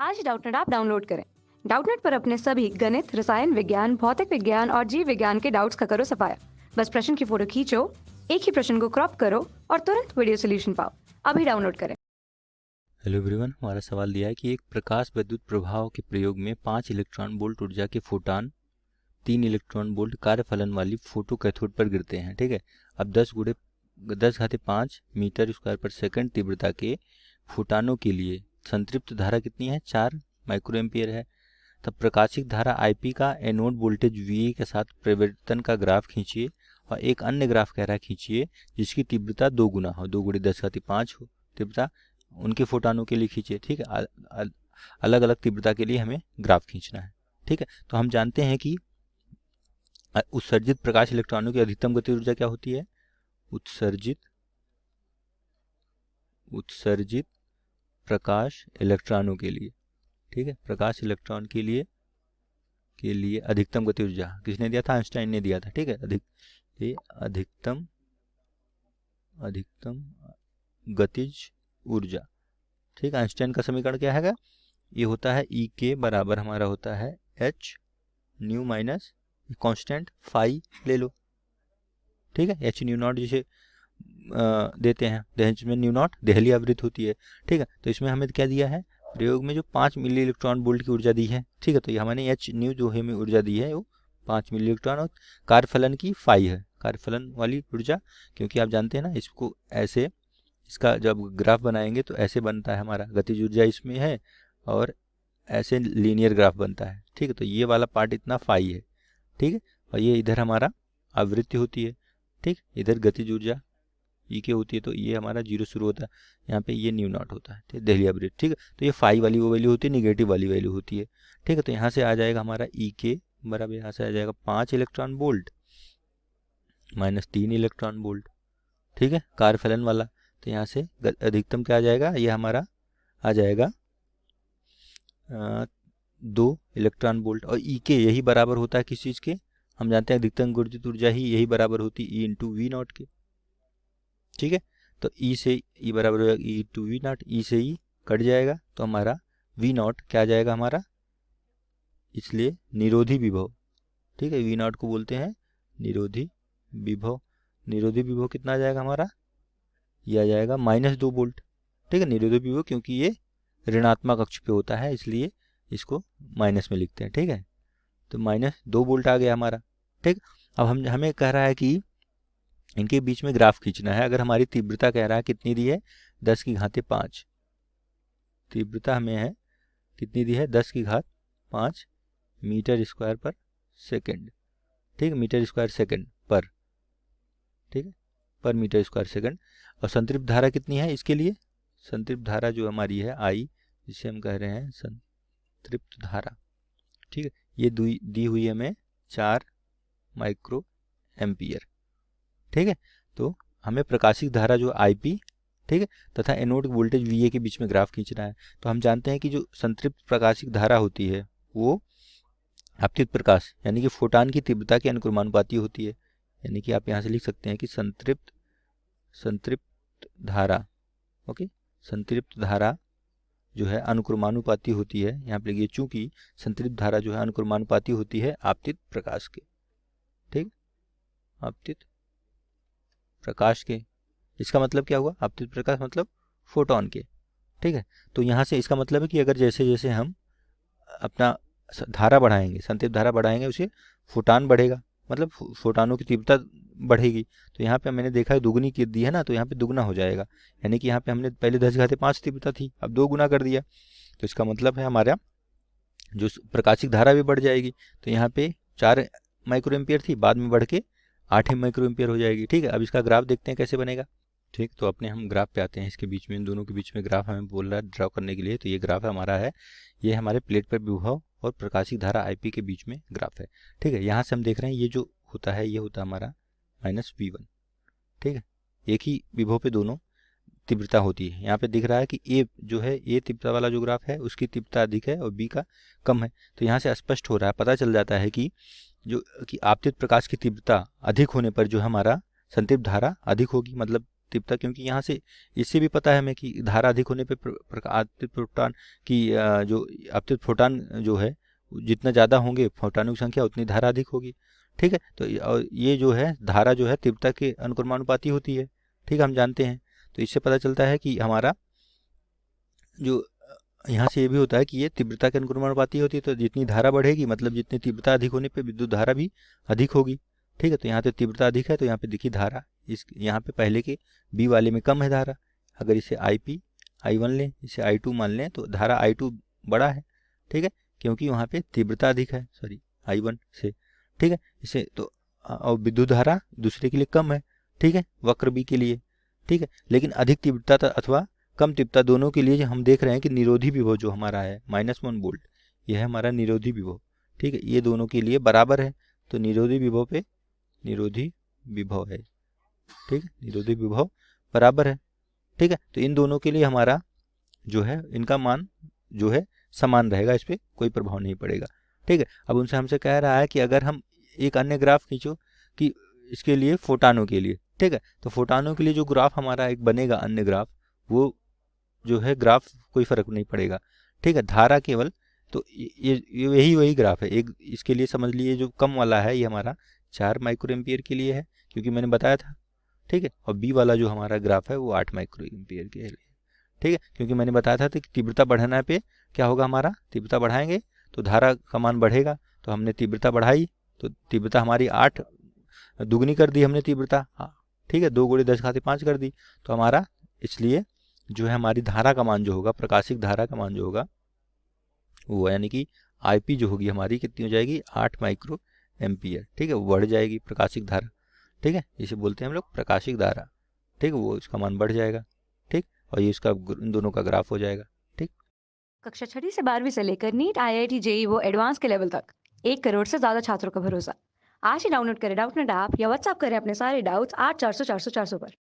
आज Doubtnut app download करें। Doubtnut पर अपने सभी गणित, रसायन विज्ञान, भौतिक विज्ञान और जीव विज्ञान के डाउट्स का करो सफाया। बस प्रश्न की फोटो खींचो, एक ही प्रश्न को क्रॉप करो और तुरंत वीडियो सोल्यूशन पाओ। अभी डाउनलोड करें। हेलो एवरीवन, हमारा सवाल दिया है कि एक प्रकाश विद्युत प्रभाव के प्रयोग में 5 इलेक्ट्रॉन वोल्ट ऊर्जा के फोटान 3 इलेक्ट्रॉन वोल्ट कार्यफलन वाली फोटो कैथोड पर गिरते हैं। ठीक है, अब 10⁻5 मीटर स्क्वायर पर सेकंड तीव्रता के फोटानों के लिए संतृप्त धारा कितनी है? 4 माइक्रो एम्पियर है। तब प्रकाशिक धारा IP का एनोड वोल्टेज VA के साथ परिवर्तन का ग्राफ खींचिए और एक अन्य ग्राफ कह रहा है खींचिए जिसकी तीव्रता 2 गुना हो, 2 × 10⁵ हो तीव्रता उनके फोटानों के लिए खींचिए। ठीक है, अलग अलग तीव्रता के लिए हमें ग्राफ खींचना है। ठीक है, तो हम जानते हैं कि उत्सर्जित प्रकाश इलेक्ट्रॉनों की अधिकतम गति ऊर्जा क्या होती है? उत्सर्जित प्रकाश इलेक्ट्रॉनों के लिए, ठीक है, प्रकाश इलेक्ट्रॉन के लिए अधिकतम गति ऊर्जा किसने दिया था? आइंस्टाइन ने दिया था। ठीक है, अधिकतम गतिज ऊर्जा। ठीक है, आइंस्टाइन का समीकरण क्या है? ये होता है E के बराबर हमारा होता है h nu minus constant phi ले लो। ठीक है, h न्यू नॉट जिसे देते हैं दहज में न्यू नॉट देहली आवृत्ति होती है। ठीक है, तो इसमें हमें क्या दिया है? प्रयोग में जो 5 मिली इलेक्ट्रॉन वोल्ट की ऊर्जा दी है। ठीक है, तो ये हमारे h न्यू जो हमें ऊर्जा दी है वो 5 मिली इलेक्ट्रॉन और कार्यफलन की फाई है, कार्यफलन वाली ऊर्जा। क्योंकि आप जानते हैं ना, इसको ऐसे इसका जब ग्राफ बनाएंगे तो ऐसे बनता है, हमारा गतिज ऊर्जा इसमें है और ऐसे लीनियर ग्राफ बनता है। ठीक है, तो ये वाला पार्ट इतना फाई है। ठीक है, और ये इधर हमारा आवृत्ति होती है। ठीक, इधर गतिज ऊर्जा ई के होती है, तो ये हमारा 0 शुरू होता है, यहाँ पे ये न्यू नॉट होता है। ठीक, देहली आवृत्ति। ठीक है, तो ये फाई वाली वो वैल्यू होती है, निगेटिव वाली वैल्यू होती है। ठीक है, तो यहाँ से आ जाएगा हमारा ई के बराबर, यहाँ से आ जाएगा 5 electron volt minus 3 electron volt. ठीक है, कार्यफलन वाला, तो यहाँ से अधिकतम क्या आ जाएगा? ये हमारा आ जाएगा 2 इलेक्ट्रॉन वोल्ट। और ई के यही बराबर होता है किस चीज़ के? हम जानते हैं अधिकतम गतिज ऊर्जा ही यही बराबर होती है E × V नॉट के। ठीक है, तो E से E बराबर हो जाएगा E × V नॉट, E से E कट जाएगा तो हमारा V नॉट क्या आ जाएगा हमारा? इसलिए निरोधी विभव। ठीक है, V नॉट को बोलते हैं निरोधी विभव। निरोधी विभव कितना आ जाएगा हमारा? ये आ जाएगा -2 वोल्ट। ठीक है, निरोधी विभव क्योंकि ये ऋणात्मक अक्ष पे होता है इसलिए इसको माइनस में लिखते हैं। ठीक है, तो -2 वोल्ट आ गया हमारा। ठीक, अब हमें कह रहा है कि इनके बीच में ग्राफ खींचना है। अगर हमारी तीव्रता कह रहा है कितनी दी है? 10⁵5 तीव्रता हमें है कितनी दी है? 10⁵5 मीटर स्क्वायर पर सेकेंड। ठीक है, मीटर स्क्वायर सेकेंड पर, ठीक है, पर मीटर स्क्वायर सेकेंड। और संतृप्त धारा कितनी है इसके लिए? संतृप्त धारा जो हमारी है I, जिसे हम कह रहे हैं संतृप्त धारा। ठीक है, ये दी हुई है हमें 4 माइक्रो एम्पियर। ठीक है, तो हमें प्रकाशिक धारा जो IP, ठीक है, तथा एनोड वोल्टेज VA के बीच में ग्राफ खींचना है। तो हम जानते हैं कि जो संतृप्त प्रकाशिक धारा होती है वो आपतित प्रकाश यानी कि फोटान की तीव्रता के अनुक्रमानुपाती होती है। यानी कि आप यहाँ से लिख सकते हैं कि संतृप्त धारा, ओके, संतृप्त धारा जो है अनुक्रमानुपाती होती है। यहाँ पे लिखिए, चूंकि संतृप्त धारा जो है अनुक्रमानुपाती होती है आपतित प्रकाश के। ठीक, आपतित प्रकाश के। इसका मतलब क्या हुआ? आपतित प्रकाश मतलब फोटोन के। ठीक है, तो यहाँ से इसका मतलब है कि अगर जैसे जैसे हम अपना धारा बढ़ाएंगे, संतृप्त धारा बढ़ाएंगे, उसे फोटान बढ़ेगा, मतलब फोटानों की तीव्रता बढ़ेगी। तो यहाँ पे मैंने देखा है दुगनी की दी है ना, तो यहाँ पे दुगना हो जाएगा। यानी कि यहाँ पे हमने पहले 10⁵5 तीव्रता थी, अब 2 गुना कर दिया, तो इसका मतलब है हमारा जो प्रकाशिक धारा भी बढ़ जाएगी। तो यहाँ पे 4 माइक्रो एम्पियर थी, बाद में बढ़ के 8 माइक्रो एम्पियर हो जाएगी। ठीक है, अब इसका ग्राफ देखते हैं कैसे बनेगा। ठीक, तो अपने हम ग्राफ पे आते हैं। इसके बीच में, इन दोनों के बीच में ग्राफ हमें बोल रहा है ड्रॉ करने के लिए। तो ये ग्राफ हमारा है, ये हमारे प्लेट पर विभव और प्रकाशिक धारा IP के बीच में ग्राफ है। ठीक है, यहाँ से हम देख रहे हैं ये जो होता है ये होता है हमारा -V1। ठीक है, एक ही विभव पे दोनों तीव्रता होती है। यहाँ पे दिख रहा है कि A जो है, A तीव्रता वाला जो ग्राफ है उसकी तीव्रता अधिक है और B का कम है। तो यहाँ से स्पष्ट हो रहा है, पता चल जाता है कि आपतित प्रकाश की तीव्रता अधिक होने पर जो हमारा संतृप्त धारा अधिक होगी, मतलब तीव्रता, क्योंकि यहाँ से इससे भी पता है हमें कि धारा अधिक होने पे आपतित प्रोटॉन की जो आपतित फोटान जो है जितना ज़्यादा होंगे फोटानों की संख्या उतनी धारा अधिक होगी। ठीक है, तो ये जो है धारा जो है तीव्रता के अनुक्रमानुपाती होती है। ठीक है, हम जानते हैं। तो इससे पता चलता है कि हमारा जो यहाँ से ये भी होता है कि ये तीव्रता के अनुक्रमानुपाती होती है, तो जितनी धारा बढ़ेगी मतलब जितनी तीव्रता अधिक होने पे विद्युत धारा भी अधिक होगी। ठीक है, तो यहाँ पे तीव्रता अधिक है तो यहाँ पे देखिए धारा इस यहाँ पे पहले के बी वाले में कम है धारा। अगर इसे I1 लें, इसे I2 मान लें तो धारा I2 बड़ा है। ठीक है, क्योंकि वहाँ पे तीव्रता अधिक है, सॉरी I1 से। ठीक है, इसे तो और विद्युत धारा दूसरे के लिए कम है। ठीक है, वक्र बी के लिए। ठीक है, लेकिन अधिक तीव्रता अथवा कम तीव्रता दोनों के लिए जो हम देख रहे हैं कि निरोधी विभव जो हमारा है -1 वोल्ट, यह है हमारा निरोधी विभव। ठीक है, ये दोनों के लिए बराबर है, तो निरोधी विभव पे निरोधी विभव है। ठीक है, निरोधी विभव बराबर है। ठीक है, तो इन दोनों के लिए हमारा जो है इनका मान जो है समान रहेगा, इस पर कोई प्रभाव नहीं पड़ेगा। ठीक है, अब उनसे हमसे कह रहा है कि अगर हम एक अन्य ग्राफ खींचो कि इसके लिए फोटानों के लिए। ठीक है, तो फोटानों के लिए जो ग्राफ हमारा एक बनेगा अन्य ग्राफ, वो जो है ग्राफ कोई फर्क नहीं पड़ेगा। ठीक है, धारा केवल तो ये यही वही ग्राफ है। एक इसके लिए समझ लीजिए जो कम वाला है ये हमारा 4 माइक्रो एम्पियर के लिए है, क्योंकि मैंने बताया था। ठीक है, और बी वाला जो हमारा ग्राफ है वो 8 माइक्रो एम्पियर के लिए। ठीक है, क्योंकि मैंने बताया था कि तीव्रता बढ़ाने पे क्या होगा, हमारा तीव्रता बढ़ाएंगे तो धारा का मान बढ़ेगा। तो हमने तीव्रता बढ़ाई तो तीव्रता हमारी 8 दुगनी कर दी हमने तीव्रता। ठीक है, 2 × 10⁵ कर दी, तो हमारा इसलिए जो है हमारी धारा का मान जो होगा, प्रकाशिक धारा का मान जो होगा वो यानी कि IP जो होगी हमारी कितनी हो जाएगी, 8 माइक्रो एम्पियर। ठीक है, वो बढ़ जाएगी प्रकाशिक धारा। ठीक है, इसे बोलते हैं हम लोग प्रकाशिक धारा। ठीक है, वो इसका मान बढ़ जाएगा। ठीक, और ये इसका इन दोनों का ग्राफ हो जाएगा। ठीक, कक्षा 6वीं से 12वीं से लेकर नीट, IIT, JEE वो एडवांस के लेवल तक 1 करोड़ से ज्यादा छात्रों का भरोसा। आज ही डाउनलोड करें डाउटनेट ऐप या व्हाट्सएप करें अपने सारे डाउट्स 8400 400 400 पर।